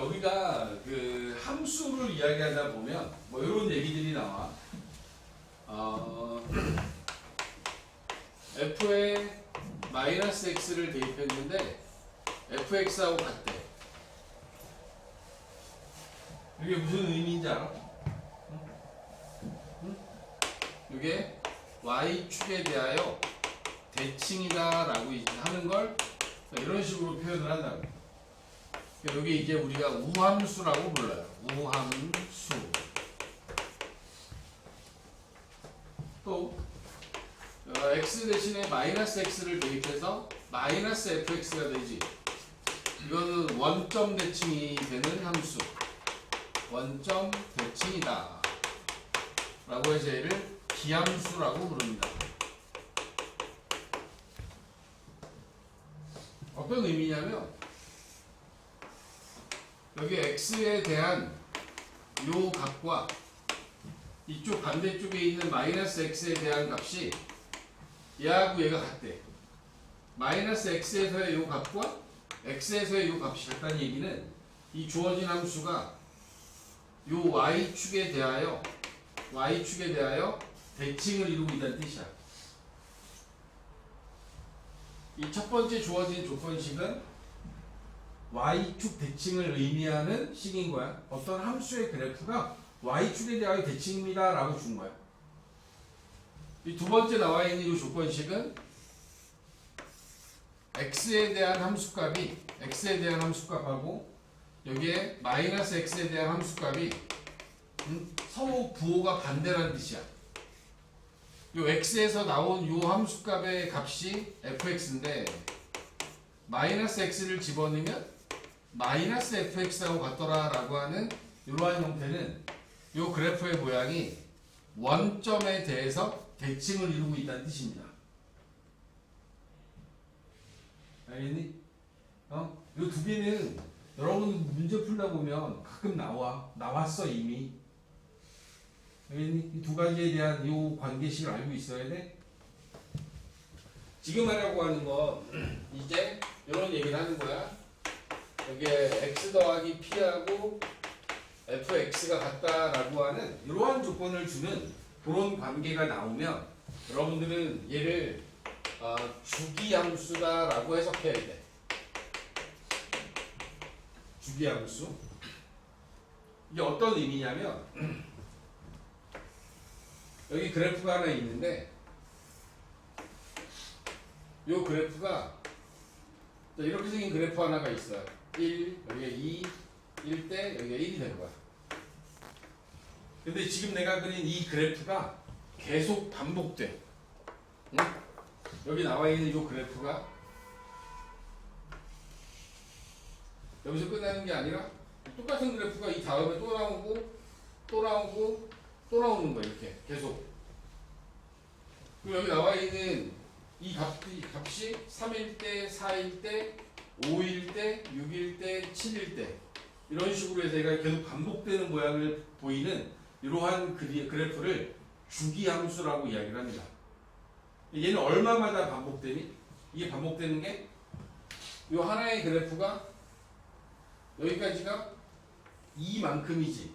여기가 그 함수를 이야기하다 보면 뭐 이런 얘기들이 나와. f에 마이너스 x를 대입했는데 fx하고 같대. 이게 무슨 의미인지 알아? 응? 이게 y축에 대하여 대칭이다 라고 하는 걸 이런 식으로 표현을 한다고. 여기 이제 우리가 우함수라고 불러요. 우함수. 또 x 대신에 마이너스 x를 대입해서 마이너스 fx가 되지. 이거는 원점 대칭이 되는 함수. 원점 대칭이다 라고 해서 얘를 기함수라고 부릅니다. 어떤 의미냐면 여기 x에 대한 요 값과 이쪽 반대쪽에 있는 마이너스 x에 대한 값이 얘하고 얘가 같대. 마이너스 x에서의 요 값과 x에서의 요 값이 같다는 얘기는 이 주어진 함수가 요 y축에 대하여 대칭을 이루고 있다는 뜻이야. 이 첫 번째 주어진 조건식은 y축 대칭을 의미하는 식인 거야. 어떤 함수의 그래프가 y축에 대하여 대칭입니다 라고 준 거야. 이 두 번째 나와 있는 이 조건식은 x에 대한 함수값하고 여기에 마이너스 x에 대한 함수값이 서로 부호가 반대라는 뜻이야. 요 x에서 나온 요 함수값의 값이 fx인데 마이너스 x를 집어넣으면 마이너스 fx하고 같더라 라고 하는 이러한 형태는 요 그래프의 모양이 원점에 대해서 대칭을 이루고 있다는 뜻입니다. 알겠니? 요 두 개는 여러분 문제 풀다 보면 가끔 나왔어 이미. 알겠니? 이 두 가지에 대한 요 관계식을 알고 있어야 돼. 지금 하려고 하는 건 이제 이런 얘기를 하는 거야. 여기에 x 더하기 p하고 fx가 같다라고 하는 이러한 조건을 주는 그런 관계가 나오면 여러분들은 얘를 주기함수다라고 해석해야 돼. 주기함수. 이게 어떤 의미냐면 여기 그래프가 하나 있는데 이 그래프가 이렇게 생긴 그래프 하나가 있어요. 1, 여기가 2, 1대 여기가 1이 되는 거야. 근데 지금 내가 그린 이 그래프가 계속 반복돼. 응? 여기 나와 있는 이 그래프가 여기서 끝나는 게 아니라 똑같은 그래프가 이 다음에 또 나오고 또 나오고 또 나오는 거야. 이렇게 계속. 그리고 여기 나와 있는 이 값이 3일 때, 4일 때, 5일 때, 6일 때, 7일 때 이런 식으로 해서 얘가 계속 반복되는 모양을 보이는 이러한 그래프를 주기함수라고 이야기를 합니다. 얘는 얼마마다 반복되니? 이게 반복되는 게 이 하나의 그래프가 여기까지가 이만큼이지.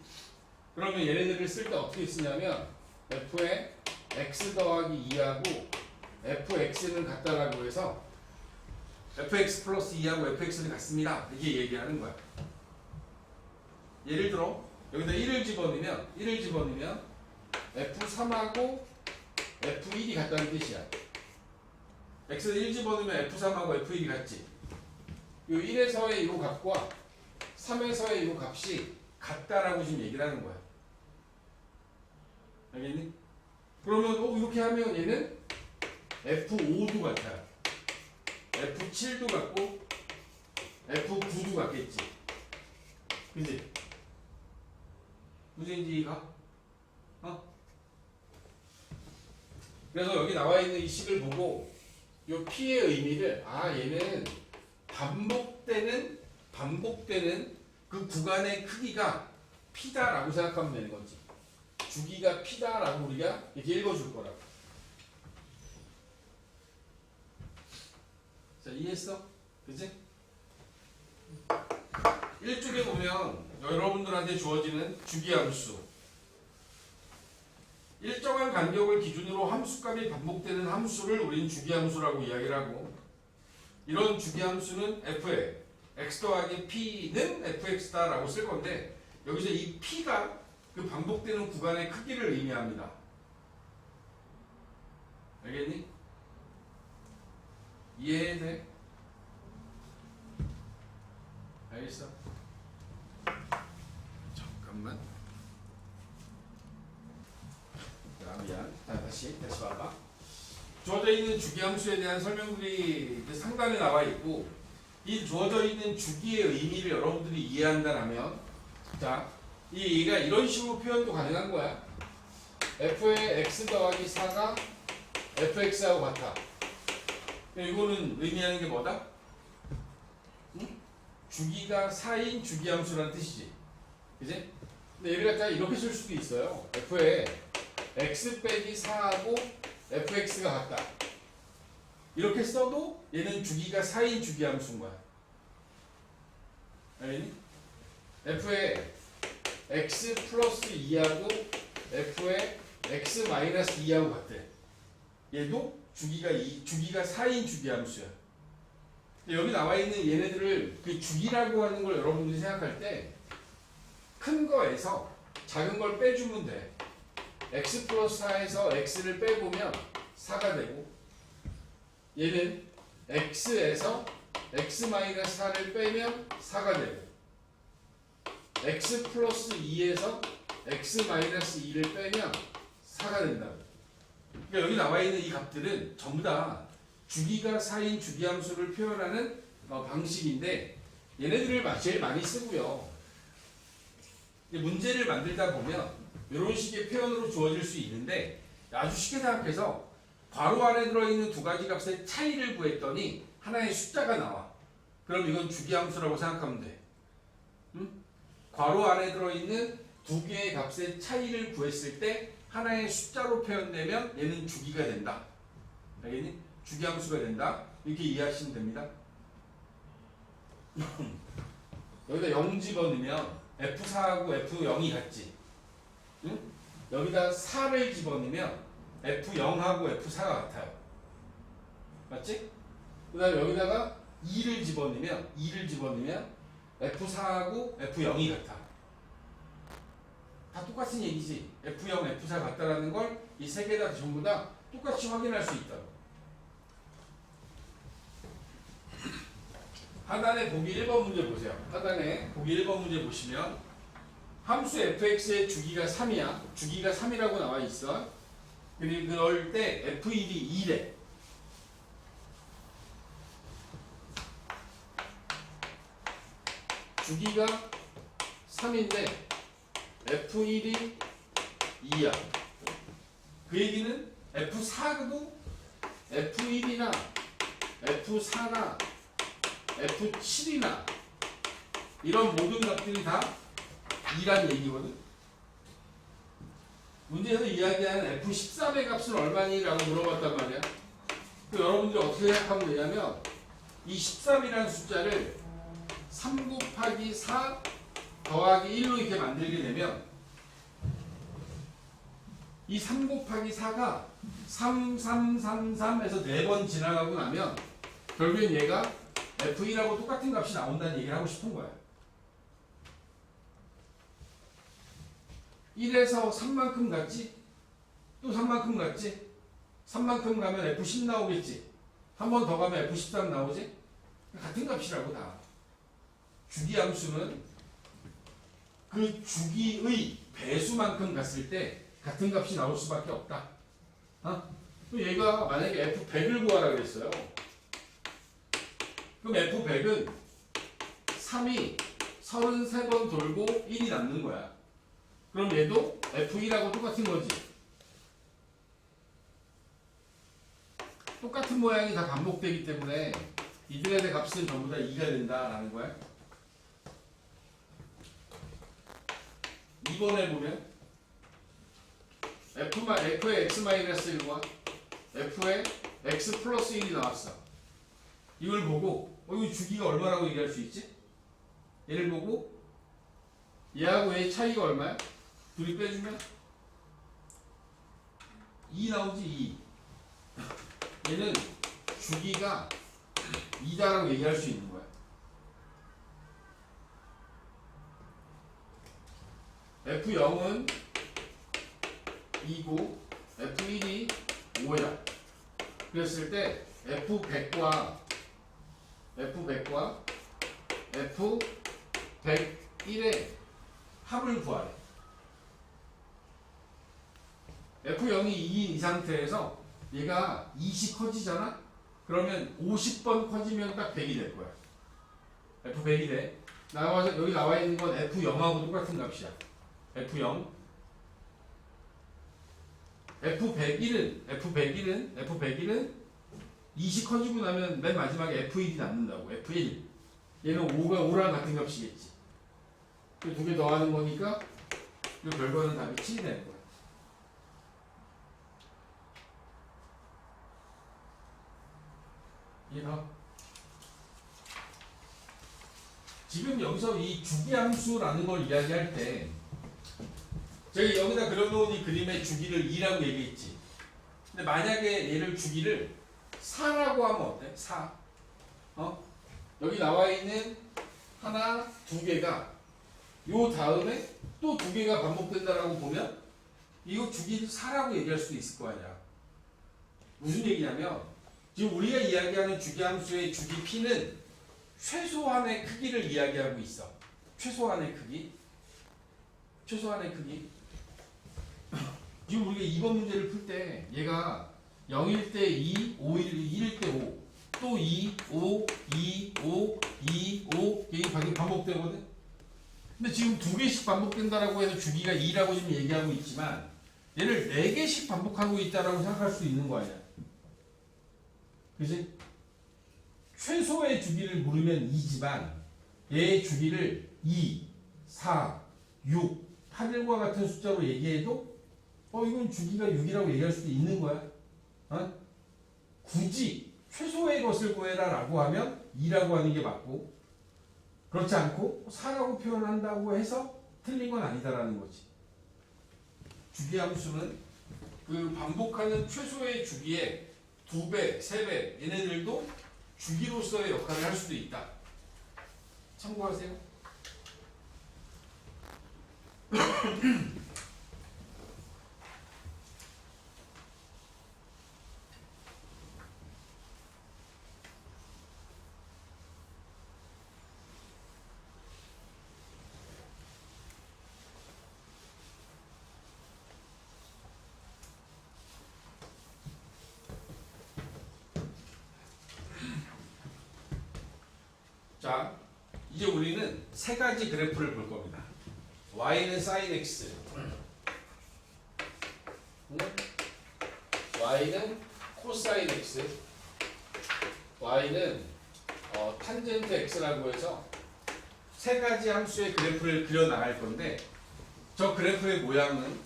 그러면 얘네들을 쓸 때 어떻게 쓰냐면 f에 x 더하기 2하고 fx는 같다라고 해서 fx 플러스 2하고 fx는 같습니다. 이게 얘기하는 거야. 예를 들어 여기다 1을 집어넣으면 f3하고 f1이 같다는 뜻이야. x는 1 집어넣으면 f3하고 f1이 같지. 요 1에서의 요 값과 3에서의 요 값이 같다라고 지금 얘기를 하는 거야. 알겠니? 그러면 이렇게 하면 얘는 F5도 같아요. F7도 같고 F9도 같겠지. 그치? 무슨 이가? 그래서 여기 나와 있는 이 식을 보고 요 P의 의미를 얘는 반복되는 그 구간의 크기가 P다라고 생각하면 되는 거지. 주기가 P다라고 우리가 이렇게 읽어줄 거라고. 자, 이해했어? 그치? 1쪽에 보면 여러분들한테 주어지는 주기함수. 일정한 간격을 기준으로 함수값이 반복되는 함수를 우린 주기함수라고 이야기를 하고, 이런 주기함수는 f에 x 더하기 p는 fx다라고 쓸 건데, 여기서 이 p가 그 반복되는 구간의 크기를 의미합니다. 알겠니? 이해돼? 알겠어? 잠깐만. 미안. 다시 봐봐. 주어져 있는 주기함수에 대한 설명들이 상단에 나와 있고, 이 주어져 있는 주기의 의미를 여러분들이 이해한다면, 자, 얘가 이런 식으로 표현도 가능한 거야. f의 x 더하기 4가 fx하고 같아. 이거는 의미하는 게 뭐다? 응? 주기가 4인 주기함수라는 뜻이지. 그지? 근데 얘를 갖다가 이렇게 쓸 수도 있어요. f의 x 빼기 4하고 fx가 같다. 이렇게 써도 얘는 주기가 4인 주기함수인 거야. 알겠니? f의 x 플러스 2하고 f의 x 마이너스 2하고 같대. 얘도 주기가 4인 주기함수야. 여기 나와 있는 얘네들을 그 주기라고 하는 걸 여러분들이 생각할 때 큰 거에서 작은 걸 빼주면 돼. x 플러스 4에서 x를 빼보면 4가 되고, 얘는 x에서 x 마이너스 4를 빼면 4가 되고, x 플러스 2에서 x 마이너스 2를 빼면 4가 된다. 그러니까 여기 나와 있는 이 값들은 전부 다 주기가 4인 주기함수를 표현하는 방식인데, 얘네들을 제일 많이 쓰고요. 문제를 만들다 보면 이런 식의 표현으로 주어질 수 있는데, 아주 쉽게 생각해서 괄호 안에 들어있는 두 가지 값의 차이를 구했더니 하나의 숫자가 나와. 그럼 이건 주기함수라고 생각하면 돼. 응? 괄호 안에 들어있는 두 개의 값의 차이를 구했을 때 하나의 숫자로 표현되면 얘는 주기가 된다. 알겠니? 주기함수가 된다. 이렇게 이해하시면 됩니다. 여기다 0 집어넣으면 F4하고 F0이 같지? 응? 여기다 4를 집어넣으면 F0하고 F4가 같아요. 맞지? 그 다음에 여기다가 2를 집어넣으면 F4하고 F0이 같아. 다 똑같은 얘기지. F0, F4 같다라는 걸 이 세 개 다 전부 다 똑같이 확인할 수 있다. 하단에 보기 1번 문제 보세요. 하단에 보기 1번 문제 보시면 함수 fx의 주기가 3이야. 주기가 3이라고 나와 있어. 그럴 때 f1이 2래. 주기가 3인데 f1이 2야. 그 얘기는 f4도 f1이나 f4나 F7이나 이런 모든 값들이 다 2란 얘기거든. 문제에서 이야기하는 F13의 값은 얼마니? 라고 물어봤단 말이야. 여러분들이 어떻게 생각하면 되냐면 이 13이라는 숫자를 3 곱하기 4 더하기 1로 이렇게 만들게 되면 이 3 곱하기 4가 3, 3, 3, 3에서 4번 지나가고 나면 결국엔 얘가 F1하고 똑같은 값이 나온다는 얘기를 하고 싶은 거야. 1에서 3만큼 갔지? 또 3만큼 갔지? 3만큼 가면 F10 나오겠지? 한 번 더 가면 F13 나오지? 같은 값이라고 다. 주기함수는 그 주기의 배수만큼 갔을 때 같은 값이 나올 수밖에 없다. 얘가 만약에 F100을 구하라 그랬어요. 그럼 F100은 3이 33번 돌고 1이 남는 거야. 그럼 얘도 F1하고 똑같은 거지. 똑같은 모양이 다 반복되기 때문에 이들의 값은 전부 다 2가 된다라는 거야. 2번에 보면 F의 X-1과 F의 X 플러스 1이 나왔어. 이걸 보고 이거 주기가 얼마라고 얘기할 수 있지? 얘를 보고 얘하고 얘의 차이가 얼마야? 둘이 빼주면 2 나오지 2. 얘는 주기가 2다라고 얘기할 수 있는 거야. F0은 2고 F1이 5야. 그랬을 때 F100과 F101의 합을 구하래. F0이 2인 이 상태에서 얘가 20 커지잖아? 그러면 50번 커지면 딱 100이 될 거야. F100이 돼. 여기 나와 있는 건 F0하고 똑같은 값이야. F0. F101은 20 커지고 나면 맨 마지막에 F1이 남는다고. F1. 얘는 5랑 같은 값이겠지. 그 두 개 더하는 거니까 이 결과는 답이 7이 되는 거야. 이해가? 지금 여기서 이 주기함수라는 걸 이야기할 때 제가 여기다 그려놓은 이 그림의 주기를 2라고 얘기했지. 근데 만약에 얘를 주기를 4라고 하면 어때? 4. 여기 나와 있는 하나, 두 개가 요 다음에 또 두 개가 반복된다라고 보면 이거 주기를 4라고 얘기할 수도 있을 거 아니야. 무슨 얘기냐면 지금 우리가 이야기하는 주기함수의 주기 p는 최소한의 크기를 이야기하고 있어. 최소한의 크기. 지금 우리가 2번 문제를 풀 때 얘가 0일 때 2, 5일 1일 때 5, 또 2, 5, 2, 5, 2, 5 이게 반복되거든. 근데 지금 두 개씩 반복된다라고 해서 주기가 2라고 지금 얘기하고 있지만 얘를 4개씩 반복하고 있다라고 생각할 수 있는 거 아니야. 그치? 최소의 주기를 물으면 2지만 얘의 주기를 2, 4, 6, 8일과 같은 숫자로 얘기해도 이건 주기가 6이라고 얘기할 수도 있는 거야. 굳이 최소의 것을 구해라 라고 하면 2라고 하는 게 맞고 그렇지 않고 4라고 표현한다고 해서 틀린 건 아니다라는 거지. 주기함수는 그 반복하는 최소의 주기의 2배, 3배 얘네들도 주기로서의 역할을 할 수도 있다. 참고하세요. 자, 이제 우리는 세 가지 그래프를 볼 겁니다. y는 sin x, y는 코사인 x, y는 탄젠트 x라고 해서 세 가지 함수의 그래프를 그려 나갈 건데 저 그래프의 모양은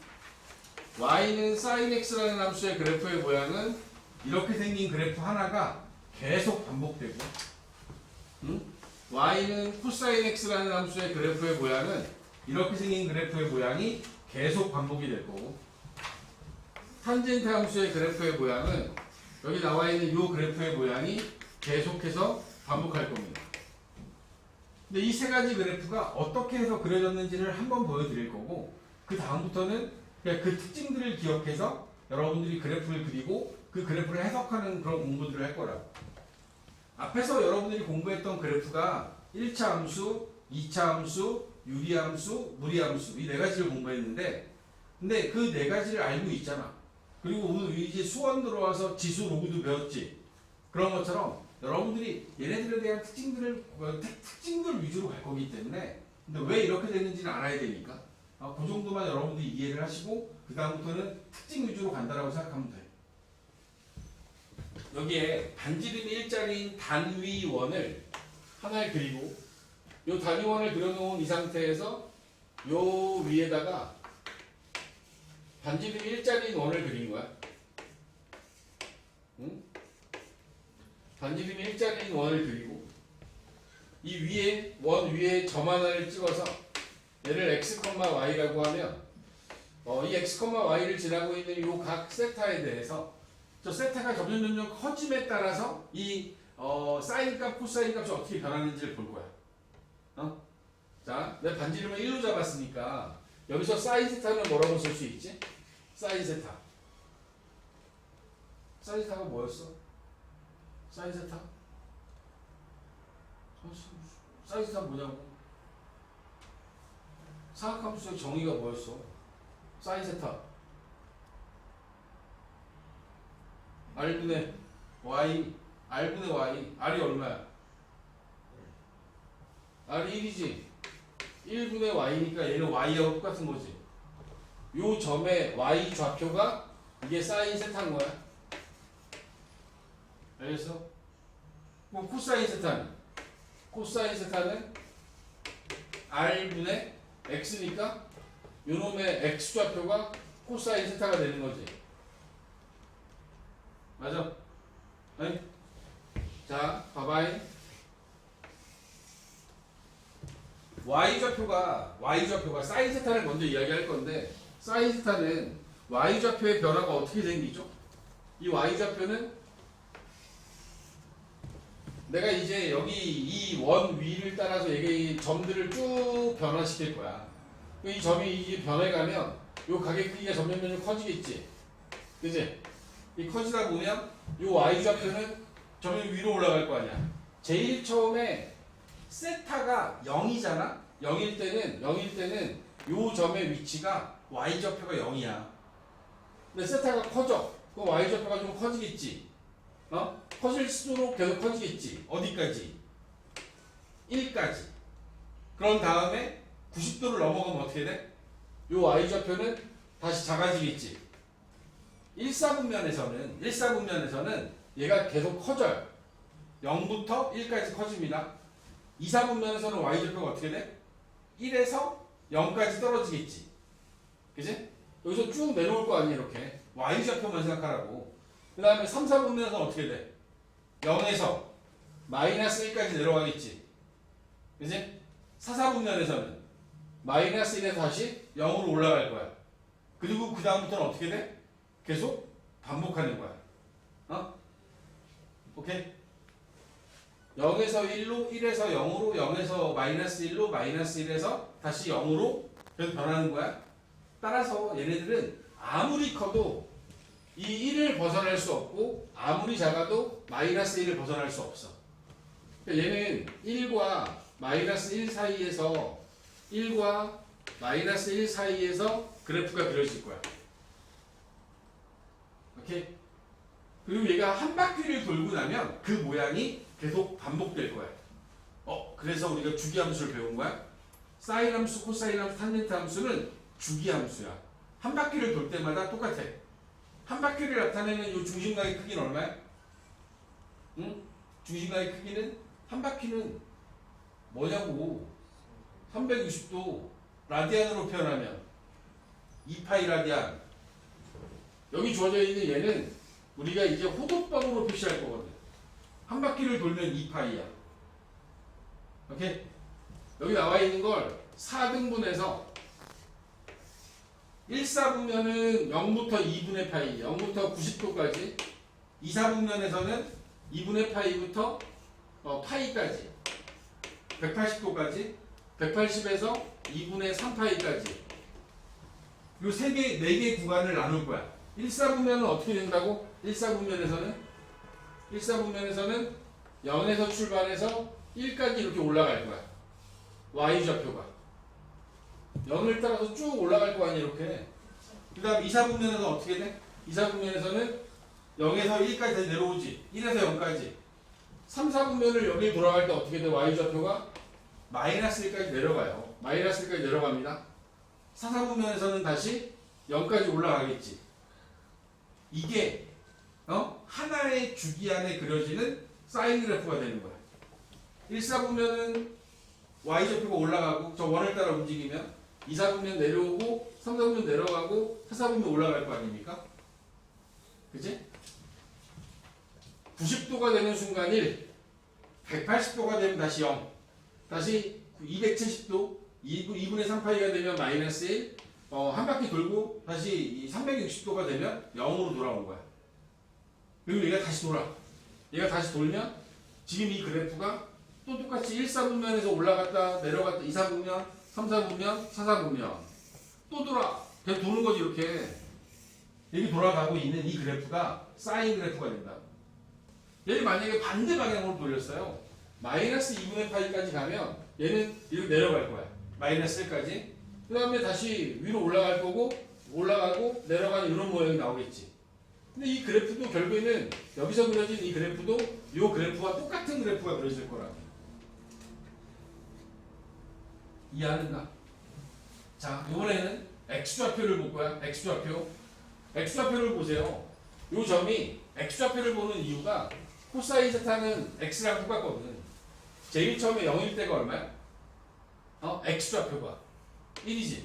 y는 sin x라는 함수의 그래프의 모양은 이렇게 생긴 그래프 하나가 계속 반복되고 y는 코사인 x라는 함수의 그래프의 모양은 이렇게 생긴 그래프의 모양이 계속 반복이 될 거고 탄젠트 함수의 그래프의 모양은 여기 나와 있는 이 그래프의 모양이 계속해서 반복할 겁니다. 근데 이 세 가지 그래프가 어떻게 해서 그려졌는지를 한번 보여드릴 거고 그 다음부터는 그냥 그 특징들을 기억해서 여러분들이 그래프를 그리고 그 그래프를 해석하는 그런 공부들을 할 거라고. 앞에서 여러분들이 공부했던 그래프가 1차 함수, 2차 함수, 유리함수, 무리함수 이 네 가지를 공부했는데 근데 그 네 가지를 알고 있잖아. 그리고 오늘 이제 수원 들어와서 지수 로그도 배웠지. 그런 것처럼 여러분들이 얘네들에 대한 특징들 위주로 갈 거기 때문에 근데 왜 이렇게 됐는지는 알아야 되니까 그 정도만 여러분들이 이해를 하시고 그 다음부터는 특징 위주로 간다라고 생각하면 돼. 여기에 반지름이 1짜리인 단위원을 하나를 그리고 이 단위원을 그려놓은 이 상태에서 요 위에다가 반지름이 1짜리인 원을 그린 거야. 응? 반지름이 1짜리인 원을 그리고 이 위에 원 위에 점 하나를 찍어서 얘를 x, y라고 하면 이 x, y를 지나고 있는 이 각 세타에 대해서 저 세타가 점점 커짐에 따라서 이 사인 값, 코사인 값이 어떻게 변하는지를 볼 거야. 자, 내 반지름을 1로 잡았으니까 여기서 사인 세타는 뭐라고 쓸 수 있지? 사인 세타. 사인 세타가 뭐였어? 사인 세타? 사인 세타 뭐냐고? 사각함수의 정의가 뭐였어? 사인 세타. R분의 Y, R분의 Y. R이 얼마야? R이 1이지. 1분의 Y니까 얘는 Y하고 똑같은 거지. 요 점의 Y 좌표가 이게 사인 세타인 거야. 알겠어? 그럼 코사인 세타는? 코사인 세타는 R분의 X니까 요놈의 X 좌표가 코사인 세타가 되는 거지. 맞아? 아니? 자, 봐봐잉. Y좌표가 사인 세타를 먼저 이야기할 건데, 사인 세타는 Y좌표의 변화가 어떻게 생기죠? 이 Y좌표는 내가 이제 여기 이 원 위를 따라서 이게 점들을 쭉 변화시킬 거야. 이 점이 이게 변해가면 요 각의 크기가 점점 커지겠지. 그지? 이 커지다 보면 요 Y좌표는 점점 위로 올라갈 거 아니야. 제일 처음에 세타가 0이잖아? 0일 때는 요 점의 위치가 Y좌표가 0이야. 근데 세타가 커져. 그럼 Y좌표가 좀 커지겠지. 커질수록 계속 커지겠지. 어디까지? 1까지. 그런 다음에 90도를 넘어가면 어떻게 돼? 요 Y좌표는 다시 작아지겠지. 1사분면에서는 얘가 계속 커져요. 0부터 1까지 커집니다. 2사분면에서는 Y좌표가 어떻게 돼? 1에서 0까지 떨어지겠지. 그지? 여기서 쭉 내려올 거 아니야, 이렇게. Y좌표만 생각하라고. 그 다음에 3, 4분면에서는 어떻게 돼? 0에서 마이너스 1까지 내려가겠지. 그지? 4, 4분면에서는 마이너스 1에서 다시 0으로 올라갈 거야. 그리고 그 다음부터는 어떻게 돼? 계속 반복하는 거야. 오케이? 0에서 1로, 1에서 0으로, 0에서 마이너스 1로, 마이너스 1에서 다시 0으로 계속 변하는 거야. 따라서 얘네들은 아무리 커도 이 1을 벗어날 수 없고 아무리 작아도 마이너스 1을 벗어날 수 없어. 얘는 1과 마이너스 1 사이에서 1과 마이너스 1 사이에서 그래프가 그려질 거야. 오케이? 그리고 얘가 한 바퀴를 돌고 나면 그 모양이 계속 반복될 거야. 그래서 우리가 주기함수를 배운 거야. 사인 함수, 코사인 함수, 탄젠트 함수는 주기함수야. 한 바퀴를 돌 때마다 똑같아. 한 바퀴를 나타내는 이 중심각의 크기는 얼마야? 응? 중심각의 크기는 한 바퀴는 뭐냐고. 360도 라디안으로 표현하면 2파이 라디안. 여기 주어져 있는 얘는 우리가 이제 호도법으로 표시할 거거든. 한 바퀴를 돌면 2파이야. 오케이? 여기 나와 있는 걸 4등분해서 1사분면은 0부터 2분의 파이, 0부터 90도까지, 2사분면에서는 2분의 파이부터 파이까지, 180도까지, 180에서 2분의 3파이까지 요 3개, 4개 구간을 나눌 거야. 1사분면은 어떻게 된다고? 1사분면에서는 0에서 출발해서 1까지 이렇게 올라갈 거야. Y좌표가 0을 따라서 쭉 올라갈 거 아니야, 이렇게. 그 다음 2사분면에서는 어떻게 돼? 2사분면에서는 0에서 1까지 다시 내려오지. 1에서 0까지. 3사분면을 여기 돌아갈 때 어떻게 돼? Y좌표가 마이너스 1까지 내려가요. 마이너스 1까지 내려갑니다. 4사분면에서는 다시 0까지 올라가겠지. 이게 하나의 주기 안에 그려지는 사인 그래프가 되는 거야. 1사분면은 Y좌표가 올라가고 저 원을 따라 움직이면 2사분면 내려오고 3사분면 내려가고 4사분면 올라갈 거 아닙니까? 그치? 90도가 되는 순간 1, 180도가 되면 다시 0, 다시 270도 2분의 3파이가 되면 마이너스 1, 한 바퀴 돌고 다시 360도가 되면 0으로 돌아온 거야. 그리고 얘가 다시 돌아. 얘가 다시 돌면 지금 이 그래프가 또 똑같이 1, 4분면에서 올라갔다 내려갔다 2, 4분면, 3, 4분면, 4, 4분면 또 돌아. 계속 도는 거지 이렇게. 여기 돌아가고 있는 이 그래프가 사인 그래프가 된다. 얘를 만약에 반대 방향으로 돌렸어요. 마이너스 2분의 파이까지 가면 얘는 이렇게 내려갈 거야. 마이너스 1까지. 그 다음에 다시 위로 올라갈 거고 올라가고 내려가는 이런 모양이 나오겠지. 근데 이 그래프도 결국에는 여기서 그려진 이 그래프도 이 그래프와 똑같은 그래프가 그려질 거라. 이해하는가? 자, 이번에는 x좌표를 볼 거야. x좌표. x좌표를 보세요. 이 점이 x좌표를 보는 이유가 코사인 세타는 x랑 똑같거든. 제일 처음에 0일 때가 얼마야? x좌표가 1이지.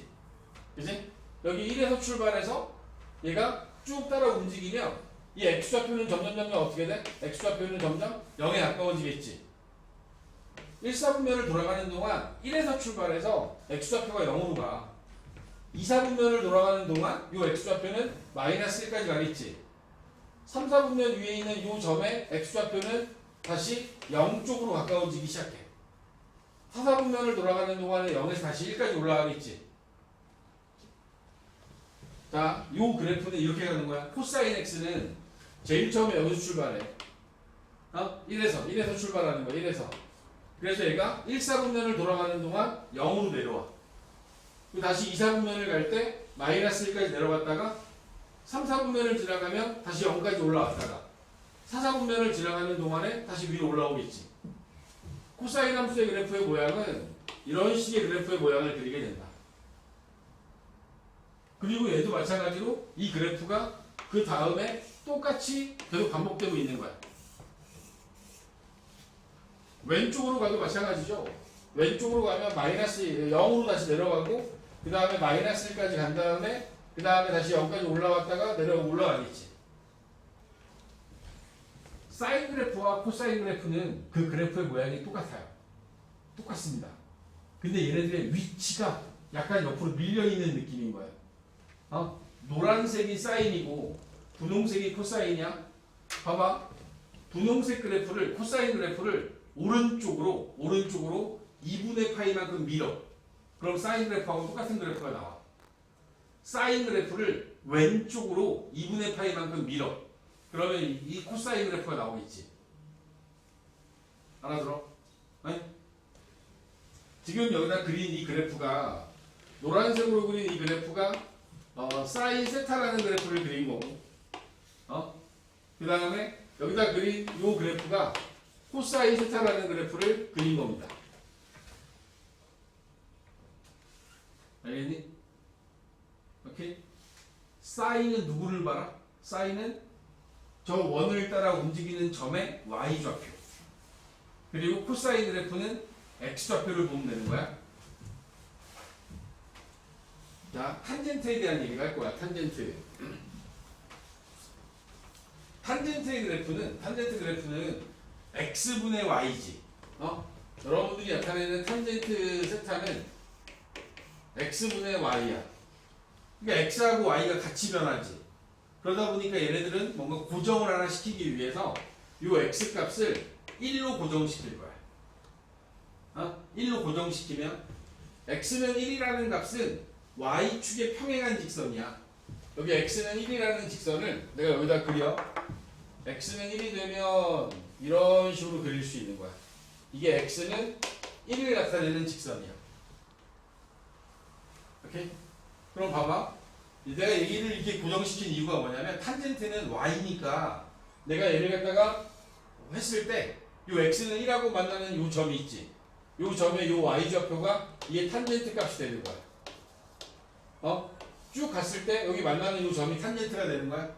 그지? 여기 1에서 출발해서 얘가 쭉 따라 움직이면 이 x좌표는 점점 어떻게 돼? x좌표는 점점 0에 가까워지겠지. 1, 4분면을 돌아가는 동안 1에서 출발해서 x좌표가 0으로 가. 2, 4분면을 돌아가는 동안 이 x좌표는 마이너스 1까지 가겠지. 3, 4분면 위에 있는 이 점의 x좌표는 다시 0 쪽으로 가까워지기 시작해. 4, 4분면을 돌아가는 동안에 0에서 다시 1까지 올라가겠지. 자, 이 그래프는 이렇게 가는 거야. 코사인 x는 제일 처음에 여기서 출발해. 1에서 출발하는 거야. 1에서. 그래서 얘가 1, 4분면을 돌아가는 동안 0으로 내려와. 그리고 다시 2, 4분면을 갈 때 마이너스 1까지 내려갔다가 3, 4분면을 지나가면 다시 0까지 올라왔다가 4, 4분면을 지나가는 동안에 다시 위로 올라오겠지. 코사인 함수의 그래프의 모양은 이런 식의 그래프의 모양을 그리게 된다. 그리고 얘도 마찬가지로 이 그래프가 그 다음에 똑같이 계속 반복되고 있는 거야. 왼쪽으로 가도 마찬가지죠. 왼쪽으로 가면 마이너스 0으로 다시 내려가고 그 다음에 마이너스 1까지 간 다음에 그 다음에 다시 0까지 올라왔다가 올라가겠지. 사인 그래프와 코사인 그래프는 그 그래프의 모양이 똑같아요. 똑같습니다. 근데 얘네들의 위치가 약간 옆으로 밀려있는 느낌인 거예요. 노란색이 사인이고 분홍색이 코사인이야. 봐봐. 분홍색 그래프를 코사인 그래프를 오른쪽으로 2분의 파이만큼 밀어. 그럼 사인 그래프하고 똑같은 그래프가 나와. 사인 그래프를 왼쪽으로 2분의 파이만큼 밀어. 그러면 이 코사인 그래프가 나오겠지. 알아들어? 네? 지금 여기다 그린 이 그래프가 노란색으로 그린 이 그래프가 사인 세타라는 그래프를 그린 거고, 그 다음에 여기다 그린 이 그래프가 코사인 세타라는 그래프를 그린 겁니다. 알겠니? 오케이? 사인은 누구를 봐라? 사인은 저 원을 따라 움직이는 점의 y좌표. 그리고 코사인 그래프는 x좌표를 보면 되는 거야. 자, 탄젠트에 대한 얘기를 할 거야. 탄젠트. 탄젠트 그래프는 x분의 y지. 여러분들이 나타내는 탄젠트 세타는 x분의 y야. 그러니까 x하고 y가 같이 변하지. 그러다 보니까 얘네들은 뭔가 고정을 하나 시키기 위해서 이 x 값을 1로 고정시킬 거야. 1로 고정시키면 x는 1이라는 값은 y축의 평행한 직선이야. 여기 x는 1이라는 직선을 내가 여기다 그려. x는 1이 되면 이런 식으로 그릴 수 있는 거야. 이게 x는 1을 나타내는 직선이야. 오케이? 그럼 봐봐. 내가 얘를 이렇게 고정시킨 이유가 뭐냐면 탄젠트는 y니까 내가 얘를 갖다가 했을 때 이 x는 1하고 만나는 이 점이 있지. 이 점의 이 y좌표가 이게 탄젠트 값이 되는 거야. 쭉 갔을 때 여기 만나는 이 점이 탄젠트가 되는 거야.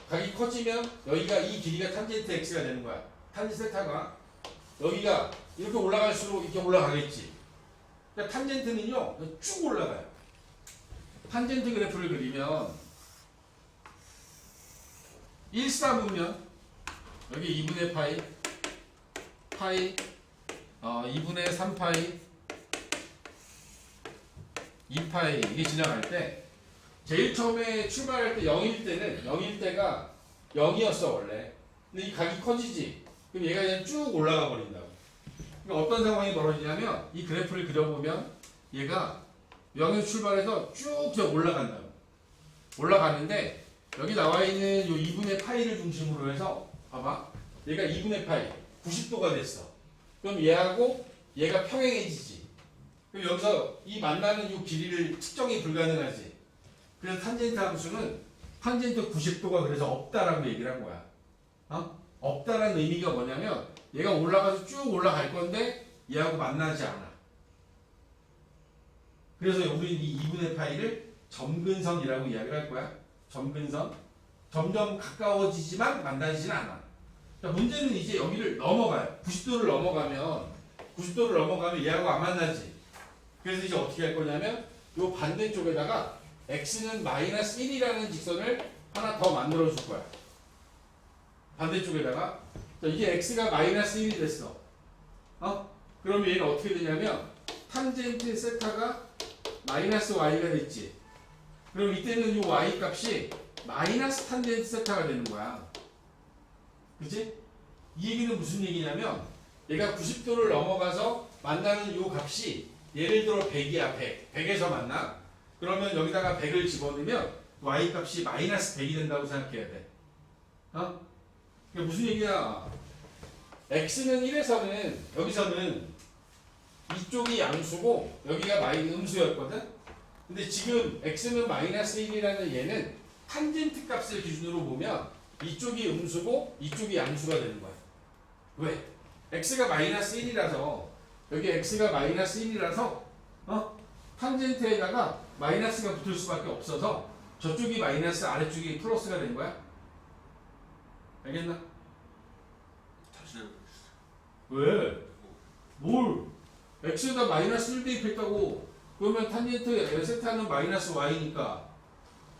각이 커지면 여기가 이 길이가 탄젠트 x가 되는 거야. 탄젠트 세타가 여기가 이렇게 올라갈수록 이렇게 올라가겠지. 그러니까 탄젠트는요 쭉 올라가요. 탄젠트 그래프를 그리면 1, 4분면 여기 2분의 파이 2분의 3파이 2파이 이게 지나갈 때 제일 처음에 출발할 때 0일 때가 0이었어 원래. 근데 이 각이 커지지. 그럼 얘가 그냥 쭉 올라가 버린다고. 그러니까 어떤 상황이 벌어지냐면 이 그래프를 그려보면 얘가 0에서 출발해서 쭉 저 올라간다고. 올라가는데 여기 나와 있는 요 2분의 파이를 중심으로 해서 봐봐. 얘가 2분의 파이 90도가 됐어. 그럼 얘하고 얘가 평행해지지. 그럼 여기서 이 만나는 이 길이를 측정이 불가능하지. 그래서 탄젠트 함수는 탄젠트 90도가 그래서 없다라고 얘기를 한 거야. 없다라는 의미가 뭐냐면 얘가 올라가서 쭉 올라갈 건데 얘하고 만나지 않아. 그래서 우리는 이 2분의 파이를 점근선이라고 이야기를 할 거야. 점근선. 점점 가까워지지만 만나지진 않아. 자, 문제는 이제 여기를 넘어가요. 90도를 넘어가면 얘하고 안 만나지. 그래서 이제 어떻게 할 거냐면 요 반대쪽에다가 x는 마이너스 1이라는 직선을 하나 더 만들어 줄 거야. 반대쪽에다가. 자, 이게 x가 마이너스 1이 됐어. 그러면 얘는 어떻게 되냐면 탄젠트 세타가 마이너스 y가 됐지. 그럼 이때는 이 y 값이 마이너스 탄젠트 세타가 되는 거야. 그치? 이 얘기는 무슨 얘기냐면 얘가 90도를 넘어가서 만나는 이 값이 예를 들어 100이야. 100에서 만나. 그러면 여기다가 100을 집어넣으면 y 값이 마이너스 100이 된다고 생각해야 돼. 그게 무슨 얘기야? x는 1에서는 여기서는 이쪽이 양수고 여기가 음수였거든. 근데 지금 x는 마이너스 1이라는 얘는 탄젠트 값을 기준으로 보면 이쪽이 음수고 이쪽이 양수가 되는 거야. 왜? x가 마이너스 1이라서 여기 x가 마이너스 1이라서 탄젠트에다가 마이너스가 붙을 수밖에 없어서 저쪽이 마이너스 아래쪽이 플러스가 된 거야. 알겠나? 다시 해보겠습니다. 왜? 뭘? x에다 마이너스 1 대입했다고 그러면 탄젠트 세타는 마이너스 y니까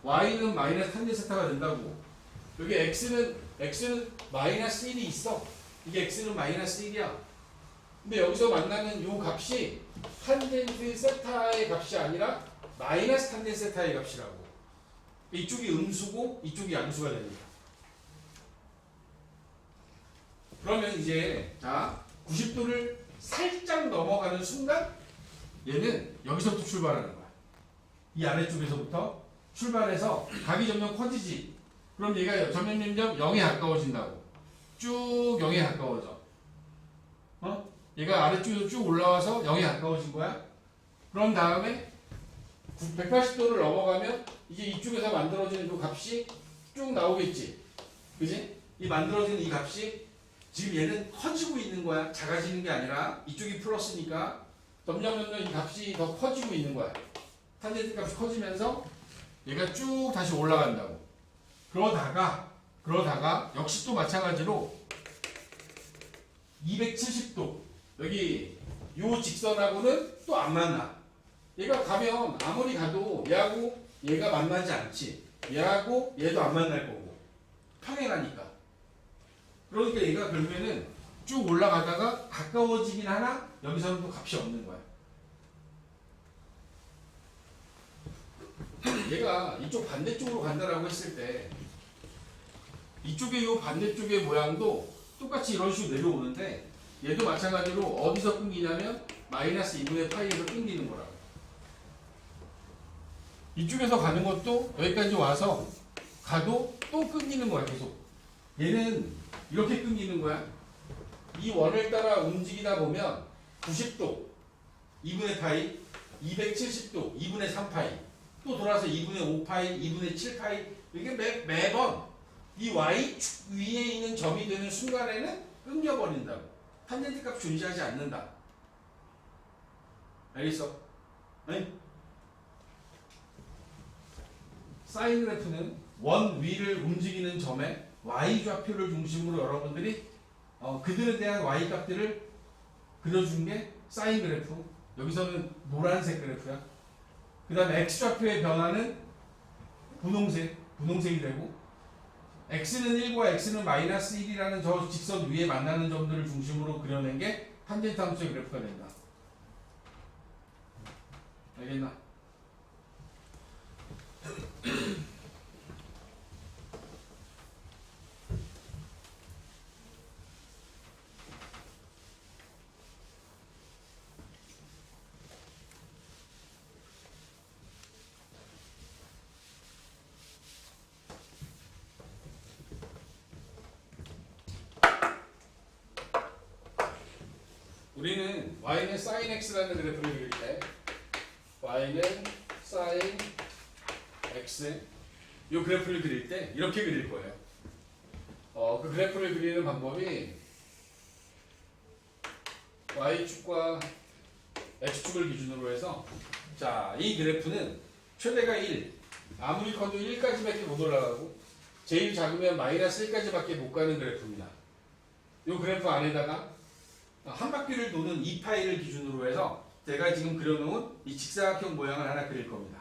y는 마이너스 탄젠트 세타가 된다고. 여기 x는 마이너스 1이 있어. 이게 x는 마이너스 1이야. 근데 여기서 만나는 요 값이 탄젠트 세타의 값이 아니라 마이너스 탄젠트 세타의 값이라고. 이쪽이 음수고 이쪽이 양수가 됩니다. 그러면 이제 자 90도를 살짝 넘어가는 순간 얘는 여기서부터 출발하는 거야. 이 아래쪽에서부터 출발해서 각이 점점 커지지. 그럼 얘가 점점 0에 가까워진다고. 쭉 0에 가까워져. 얘가 아래쪽에서 쭉 올라와서 0에 가까워진 거야. 그럼 다음에 180도를 넘어가면 이제 이쪽에서 만들어지는 그 값이 쭉 나오겠지. 그지? 이 만들어지는 이 값이 지금 얘는 커지고 있는 거야. 작아지는 게 아니라 이쪽이 플러스니까 점점 이 값이 더 커지고 있는 거야. 탄젠트 값이 커지면서 얘가 쭉 다시 올라간다고. 그러다가 역시 또 마찬가지로 270도 여기 요 직선하고는 또 안 만나. 얘가 가면 아무리 가도 얘하고 얘가 만나지 않지. 얘하고 얘도 안 만날 거고 평행하니까. 그러니까 얘가 결국에는 쭉 올라가다가 가까워지긴 하나 여기서는 또 값이 없는 거야. 얘가 이쪽 반대쪽으로 간다라고 했을 때 이쪽의 요 반대쪽의 모양도 똑같이 이런 식으로 내려오는데 얘도 마찬가지로 어디서 끊기냐면 마이너스 2분의 파이에서 끊기는 거라고. 이쪽에서 가는 것도 여기까지 와서 가도 또 끊기는 거야. 계속 얘는 이렇게 끊기는 거야. 이 원을 따라 움직이다 보면 90도 2분의 파이 270도 2분의 3파이 또 돌아서 2분의 5파이 2분의 7파이 이게 매번 이 y축 위에 있는 점이 되는 순간에는 끊겨버린다고. 탄젠트 값 존재하지 않는다. 알겠어? 아니? 사인 그래프는 원 위를 움직이는 점에 y좌표를 중심으로 여러분들이 그들에 대한 y 값들을 그려준 게 사인 그래프. 여기서는 노란색 그래프야. 그 다음에 x좌표의 변화는 분홍색이 되고 x는 1과 x는 마이너스 1이라는 저 직선 위에 만나는 점들을 중심으로 그려낸 게 탄젠트 함수의 그래프가 된다. 알겠나? 우리는 y는 sin x라는 그래프를 그릴 때 y는 sin x 이 그래프를 그릴 때 이렇게 그릴 거예요. 그 그래프를 그리는 방법이 y축과 x축을 기준으로 해서 자, 이 그래프는 최대가 1 아무리 커도 1까지밖에 못 올라가고 제일 작으면 마이너스 1까지밖에 못 가는 그래프입니다. 이 그래프 안에다가 한 바퀴를 도는 2파이를 기준으로 해서 제가 지금 그려놓은 이 직사각형 모양을 하나 그릴 겁니다.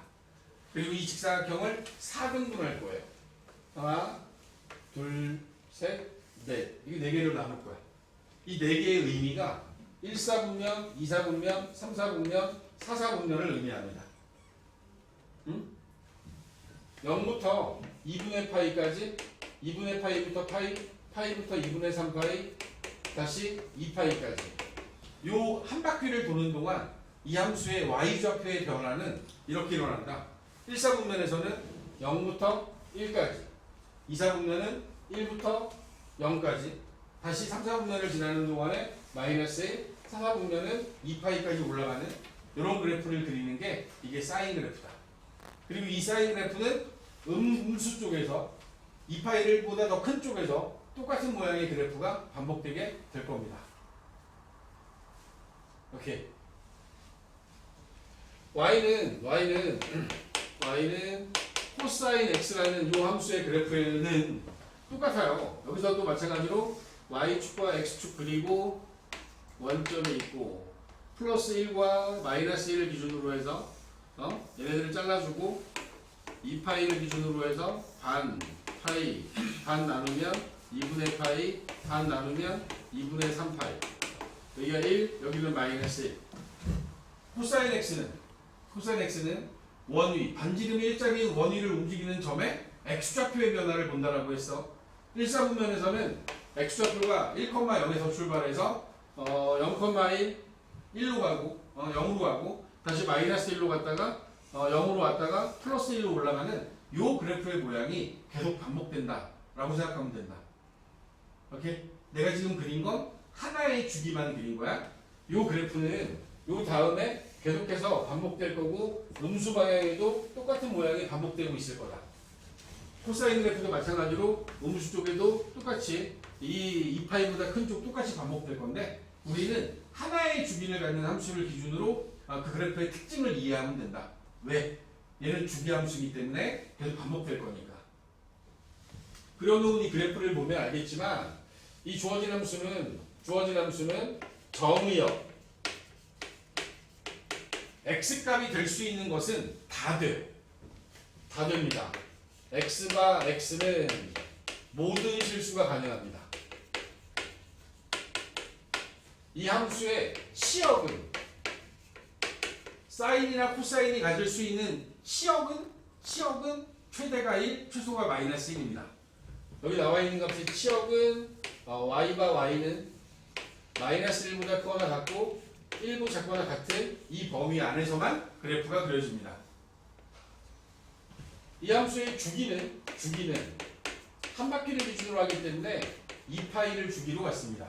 그리고 이 직사각형을 4등분할 거예요. 하나, 둘, 셋, 넷. 이게 4개로 나눌 거야. 이 4개의 의미가 1사분면, 2사분면, 3사분면, 4사분면을 의미합니다. 응? 0부터 2분의 파이까지 2분의 파이부터 파이, 파이부터 2분의 3파이, 다시 2파이까지 요 한 바퀴를 도는 동안 이 함수의 y좌표의 변화는 이렇게 일어난다. 1사분면에서는 0부터 1까지 2사분면은 1부터 0까지 다시 3사분면을 지나는 동안에 마이너스 1 4사분면은 2파이까지 올라가는 이런 그래프를 그리는 게 이게 사인 그래프다. 그리고 이 사인 그래프는 음수 쪽에서 2파이를 보다 더 큰 쪽에서 똑같은 모양의 그래프가 반복되게 될 겁니다. 오케이. y는 코사인 x라는 이 함수의 그래프에는 똑같아요. 여기서도 마찬가지로 y축과 x축 그리고 원점이 있고 플러스 1과 마이너스 1을 기준으로 해서 얘네들을 잘라주고 2파이를 기준으로 해서 반 파이 반 나누면 2분의 파이 반 나누면 2분의 3파이 여기가 1 여기는 마이너스 1 코사인 x는 원위 반지름이 일자리인 원위를 움직이는 점에 x좌표의 변화를 본다라고 했어. 1사분면에서는 x좌표가 1,0에서 출발해서 0,1 1로 가고 0으로 가고 다시 마이너스 1로 갔다가 0으로 왔다가 플러스 1로 올라가는 요 그래프의 모양이 계속 반복된다 라고 생각하면 된다. 오케이? 내가 지금 그린 건 하나의 주기만 그린 거야. 요 그래프는 요 다음에 계속해서 반복될 거고 음수 방향에도 똑같은 모양이 반복되고 있을 거다. 코사인 그래프도 마찬가지로 음수 쪽에도 똑같이 이 2파이보다 큰 쪽 똑같이 반복될 건데 우리는 하나의 주기를 갖는 함수를 기준으로 그 그래프의 특징을 이해하면 된다. 왜? 얘는 주기 함수이기 때문에 계속 반복될 거니까. 그려놓은 이 그래프를 보면 알겠지만 이 주어진 함수는 정의역 x값이 될 수 있는 것은 다 됩니다. x는 모든 실수가 가능합니다. 이 함수의 시역은 사인이나 코사인이 가질 수 있는 시역은 최대가 1, 최소가 마이너스 1입니다. 여기 나와 있는 값의 시역은 y가 y는 마이너스 1보다 크거나 같고 1보 작거나 같은 이 범위 안에서만 그래프가 그려집니다. 이 함수의 주기는 한 바퀴를 기준으로 하기 때문에 2파이를 주기로 갔습니다.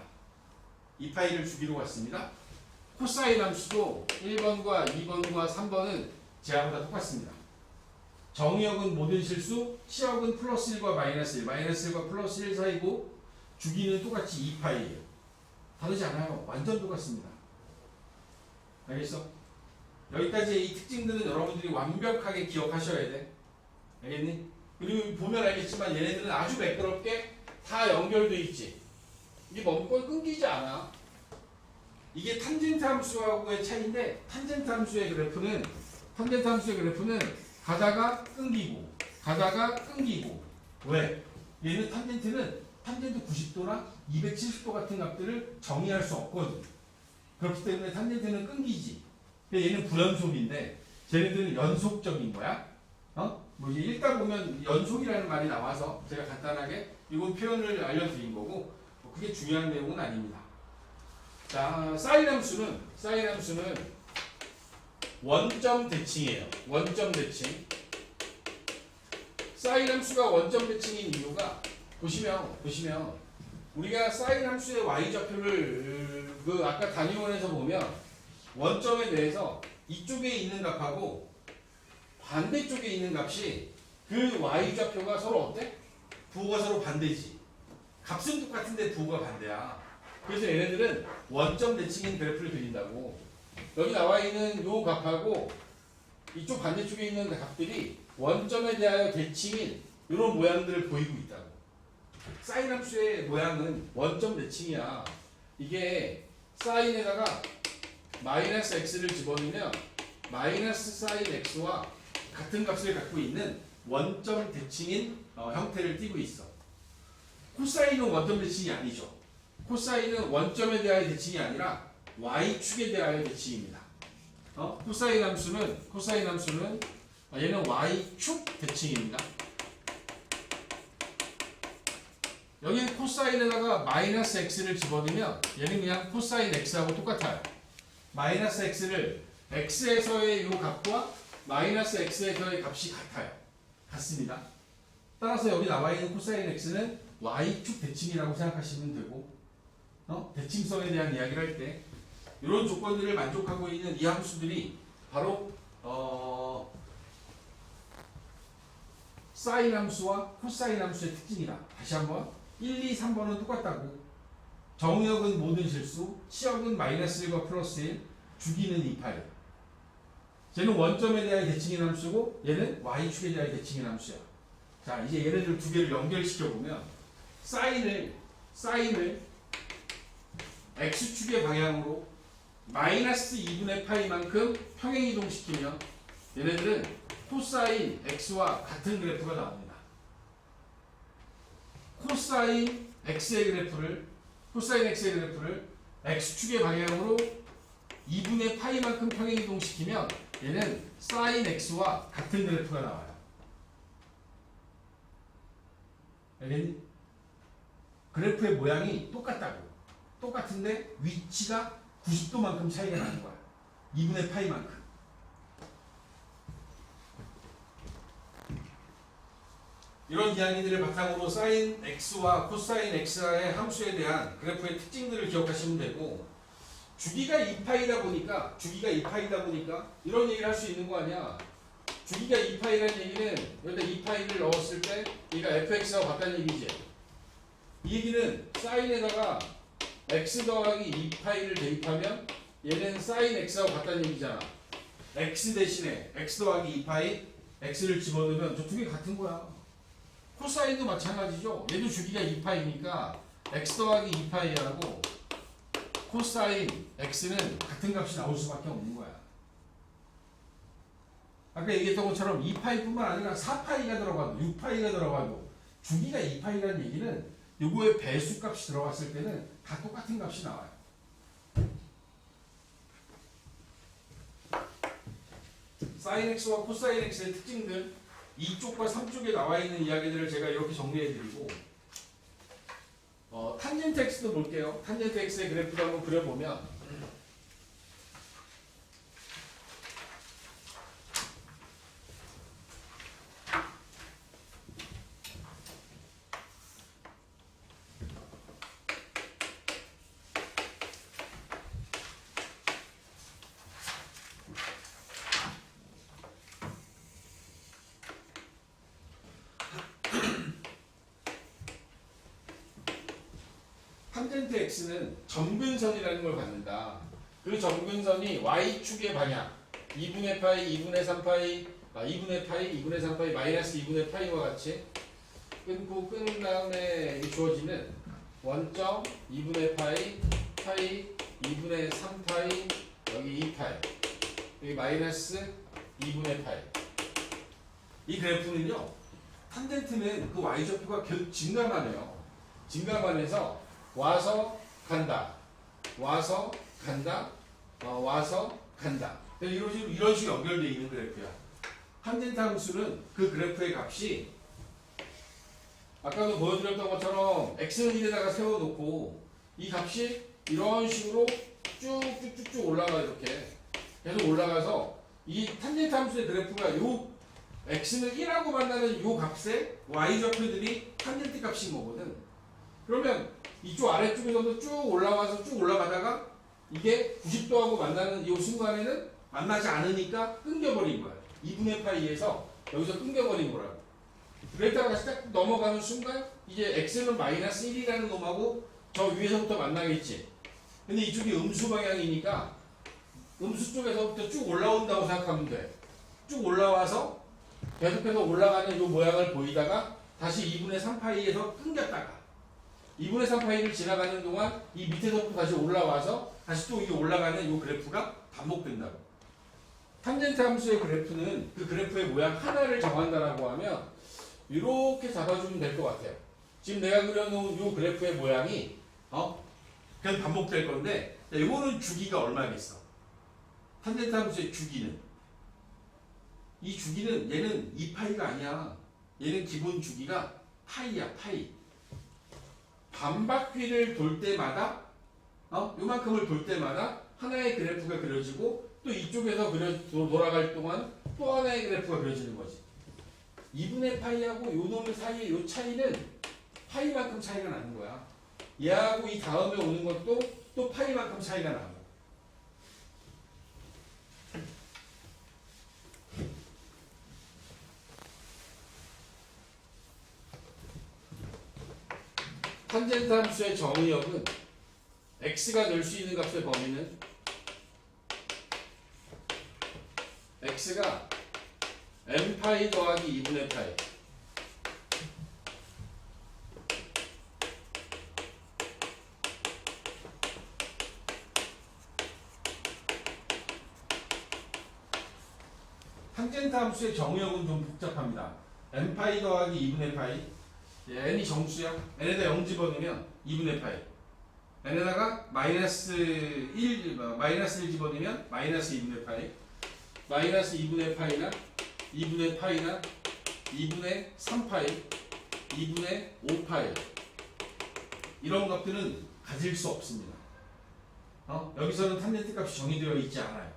코사인 함수도 1번과 2번과 3번은 제하보다 똑같습니다. 정의역은 모든 실수, 시역은 플러스 1과 마이너스 1, 마이너스 1과 플러스 1 사이고 주기는 똑같이 2파이예요. 다르지 않아요. 완전 똑같습니다. 알겠어? 여기까지 이 특징들은 여러분들이 완벽하게 기억하셔야 돼. 알겠니? 그리고 보면 알겠지만 얘네들은 아주 매끄럽게 다 연결돼 있지. 이게 멈고 끊기지 않아. 이게 탄젠트 함수하고의 차이인데 탄젠트 함수의 그래프는 가다가 끊기고 왜? 얘는 탄젠트 90도나 270도 같은 값들을 정의할 수 없거든. 그렇기 때문에 탄젠트는 끊기지. 근데 얘는 불연속인데 쟤네들은 연속적인 거야. 뭐 이제 읽다 보면 연속이라는 말이 나와서 제가 간단하게 이건 표현을 알려드린 거고 그게 중요한 내용은 아닙니다. 자, 사인 함수는 원점 대칭이에요. 원점 대칭. 사인 함수가 원점 대칭인 이유가 보시면 우리가 사인 함수의 y-좌표를 그 아까 단위원에서 보면 원점에 대해서 이쪽에 있는 값하고 반대쪽에 있는 값이 그 y-좌표가 서로 어때? 부호가 서로 반대지. 값은 똑같은데 부호가 반대야. 그래서 얘네들은 원점 대칭인 그래프를 그린다고. 여기 나와 있는 요 값하고 이쪽 반대쪽에 있는 값들이 원점에 대하여 대칭인 이런 모양들을 보이고 있다고. 사인 함수의 모양은 원점 대칭이야. 이게 사인에다가 마이너스 x를 집어넣으면 마이너스 사인 x와 같은 값을 갖고 있는 원점 대칭인 형태를 띠고 있어. 코사인은 원점 대칭이 아니죠. 코사인은 원점에 대하여 대칭이 아니라 y축에 대하여 대칭입니다. 코사인 함수는 얘는 y축 대칭입니다. 여기 코사인에다가 마이너스 x를 집어넣으면 얘는 그냥 코사인 x하고 똑같아요. 마이너스 x를 x에서의 이 값과 마이너스 x에서의 값이 같아요. 같습니다. 따라서 여기 나와 있는 코사인 x는 y축 대칭이라고 생각하시면 되고, 대칭성에 대한 이야기를 할 때 이런 조건들을 만족하고 있는 이 함수들이 바로 사인 함수와 코사인 함수의 특징이다. 다시 한번 1, 2, 3번은 똑같다고. 정역은 모든 실수, 치역은 마이너스 1과 플러스 1, 주기는 2파이. 쟤는 원점에 대한 대칭인 함수고 얘는 y축에 대한 대칭인 함수야. 자, 이제 얘네들 두 개를 연결시켜 보면 사인을 x축의 방향으로 마이너스 2분의 파이만큼 평행이동시키면 얘네들은 코사인 x와 같은 그래프가 나옵니다. 코사인 x의 그래프를 x축의 방향으로 2분의 파이만큼 평행이동시키면 얘는 사인 x와 같은 그래프가 나와요. 알겠니? 그래프의 모양이 똑같다고. 똑같은데 위치가 90도만큼 차이가 나는 거야. 2분의 파이만큼. 이런 이야기들을 바탕으로 사인 x와 코사인 x의 함수에 대한 그래프의 특징들을 기억하시면 되고, 주기가 2파이다 보니까 이런 얘기를 할 수 있는 거 아니야. 주기가 2파이라는 얘기는 여기다 2파이를 넣었을 때 얘가 fx하고 같다는 얘기지. 이 얘기는 사인에다가 x 더하기 2파이를 대입하면 얘는 사인 x하고 같다는 얘기잖아. x 대신에 x 더하기 2파이 x를 집어넣으면 저 두 개 같은 거야. 코사인도 마찬가지죠. 얘도 주기가 2파이니까 x 더하기 2파이하고 코사인 x는 같은 값이 나올 수밖에 없는 거야. 아까 얘기했던 것처럼 2파이뿐만 아니라 4파이가 들어가도 6파이가 들어가도 주기가 2파이라는 얘기는 요거의 배수값이 들어갔을 때는 다 똑같은 값이 나와요. 사인 x와 코사인 x의 특징들 2쪽과 3쪽에 나와 있는 이야기들을 제가 이렇게 정리해드리고, 탄젠트 x도 볼게요. 탄젠트 x의 그래프도 한번 그려보면 탄젠트 x는 점근선이라는 걸 갖는다. 그 점근선이 y축의 방향 2분의 파이, 2분의 3파이, 2분의 파이, 2분의 3파이, 마이너스 2분의 파이와 같이 끊고 끊은 다음에 주어지는 원점 2분의 파이, 파이, 2분의 3파이, 여기 2파이, 여기 마이너스 2분의 파이. 이 그래프는요, 탄젠트는 그 y좌표가 계속 증가만 해요. 증가만 해서 와서 간다. 간다. 와서 간다. 이런 식으로 연결되어 있는 그래프야. 탄젠트 함수는 그 그래프의 값이 아까도 보여드렸던 것처럼 x는 1에다가 세워놓고 이 값이 이런 식으로 쭉쭉쭉쭉 올라가 이렇게 계속 올라가서 이 탄젠트 함수의 그래프가 요 x는 1하고 만나는 요 값의 y좌표들이 탄젠트 값인 거거든. 그러면 이쪽 아래쪽에서도 쭉 올라와서 쭉 올라가다가 이게 90도하고 만나는 이 순간에는 만나지 않으니까 끊겨버린 거야. 2분의 파이에서 여기서 끊겨버린 거라고. 그랬다가 다시 딱 넘어가는 순간 이제 x는 마이너스 1이라는 놈하고 저 위에서부터 만나겠지. 근데 이쪽이 음수 방향이니까 음수 쪽에서부터 쭉 올라온다고 생각하면 돼. 쭉 올라와서 계속해서 올라가는 이 모양을 보이다가 다시 2분의 3파이에서 끊겼다가 2분의 3파이를 지나가는 동안 이 밑에서부터 다시 올라와서 다시 또 이 올라가는 이 그래프가 반복된다고. 탄젠트 함수의 그래프는 그 그래프의 모양 하나를 정한다라고 하면 이렇게 잡아주면 될 것 같아요. 지금 내가 그려놓은 이 그래프의 모양이 그냥 반복될 건데 이거는 주기가 얼마겠어? 탄젠트 함수의 주기는 이 주기는 얘는 2파이가 아니야. 얘는 기본 주기가 파이야. 파이. 반바퀴를 돌 때마다 요만큼을 돌 때마다 하나의 그래프가 그려지고 또 이쪽에서 돌아갈 동안 또 하나의 그래프가 그려지는 거지. 2분의 파이하고 요 놈 사이의 요 차이는 파이만큼 차이가 나는 거야. 얘하고 이 다음에 오는 것도 또 파이만큼 차이가 나고. 탄젠트 함수의 정의역은 x가 낼 수 있는 값의 범위는 x가 n파이 더하기 2분의 파이 탄젠트 함수의 정의역은 좀 복잡합니다. n파이 더하기 2분의 파이 n이 정수야. n에다 0 집어넣으면 2분의 파이 n에다가 마이너스 1 집어넣으면 마이너스 2분의 파이 마이너스 2분의 파이나 2분의 파이나 2분의 3파이 2분의 5파이 이런 것들은 가질 수 없습니다. 여기서는 탄젠트 값이 정의되어 있지 않아요.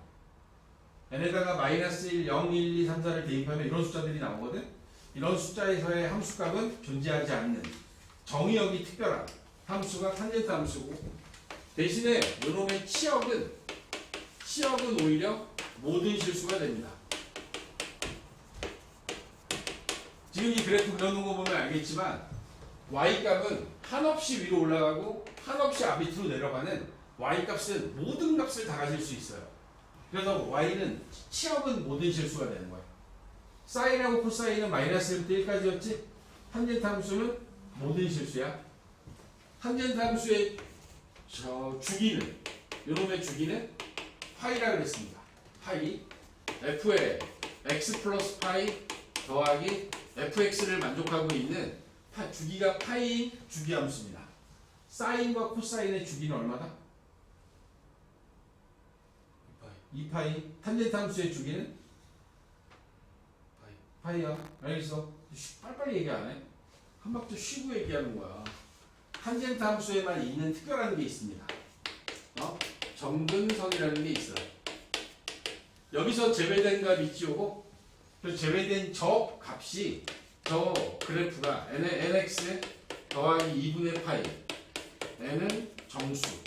n에다가 마이너스 1, 0, 1, 2, 3, 4를 대입하면 이런 숫자들이 나오거든. 이런 숫자에서의 함수값은 존재하지 않는 정의역이 특별한 함수가 탄젠트 함수고 대신에 이놈의 치역은 오히려 모든 실수가 됩니다. 지금 이 그래프 그려놓은 거 보면 알겠지만 y값은 한없이 위로 올라가고 한없이 밑으로 내려가는 y값은 모든 값을 다 가질 수 있어요. 그래서 y는 치역은 모든 실수가 되는 거예요. 사인하고 코사인은 마이너스 1부터 1까지였지? 탄젠트 함수는 모든 실수야. 탄젠트 함수의 주기는 요놈의 주기는 파이라 그랬습니다. 파이 f의 x 플러스 파이 더하기 fx를 만족하고 있는 주기가 파이인 주기 함수입니다. 사인과 코사인의 주기는 얼마다? 2파이. 탄젠트 함수의 주기는? 파이야. 알겠어? 빨리빨리 얘기 안 해? 한 박자 쉬고 얘기하는 거야. 탄젠트 함수에만 있는 특별한 게 있습니다. 점근선이라는 게 있어요. 여기서 제외된 값 있죠? 그래서 제외된 저 값이 저 그래프가 nx 더하기 2분의 파이 n은 정수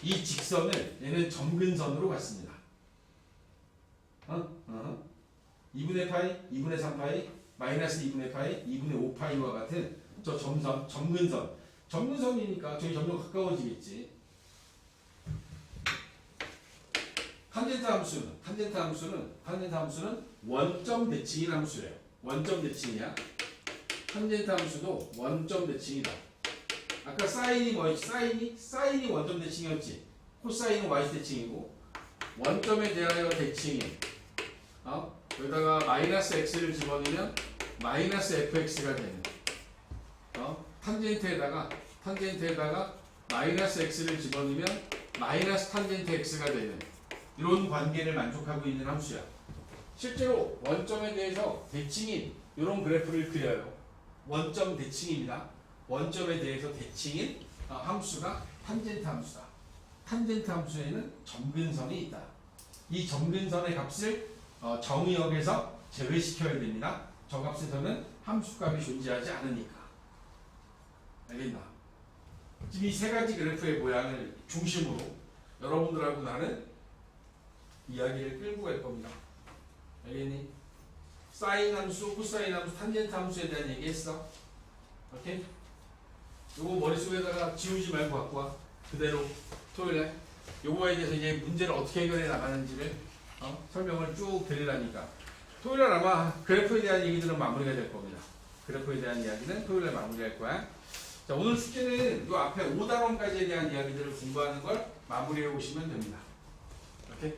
이 직선을 얘는 점근선으로 갔습니다. 2분의 파이, 2분의 3파이, 마이너스 2분의 파이, 2분의 5파이와 같은 저 점근선. 점근선이니까 저기 점점 가까워지겠지. 탄젠트 함수는 원점 대칭인 함수래요. 원점 대칭이야. 탄젠트 함수도 원점 대칭이다. 아까 사인이 뭐였지? 사인이 원점 대칭이었지. 코사인은 y 대칭이고 원점에 대하여 대칭인 여기다가 마이너스 x를 집어넣으면 마이너스 fx가 되는 탄젠트에다가 마이너스 x를 집어넣으면 마이너스 탄젠트 x가 되는 이런 관계를 만족하고 있는 함수야. 실제로 원점에 대해서 대칭인 이런 그래프를 그려요. 원점 대칭입니다. 원점에 대해서 대칭인 함수가 탄젠트 함수다. 탄젠트 함수에는 점근선이 있다. 이 점근선의 값을 정의역에서 제외시켜야 됩니다. 저 값에서는 함수값이 존재하지 않으니까. 알겠나? 지금 이 세 가지 그래프의 모양을 중심으로 여러분들하고 나는 이야기를 끌고 갈 겁니다. 알겠니? 사인 함수, 코사인 함수, 탄젠트 함수에 대한 얘기했어. 오케이? 요거 머릿속에다가 지우지 말고 갖고 와. 그대로 토요일에 요거에 대해서 이제 문제를 어떻게 해결해 나가는지를 설명을 쭉 드리려니까 토요일에 아마 그래프에 대한 얘기들은 마무리가 될 겁니다. 그래프에 대한 이야기는 토요일에 마무리할 거야. 자, 오늘 숙제는 요 앞에 5단원까지에 대한 이야기들을 공부하는 걸 마무리해 오시면 됩니다. 오케이?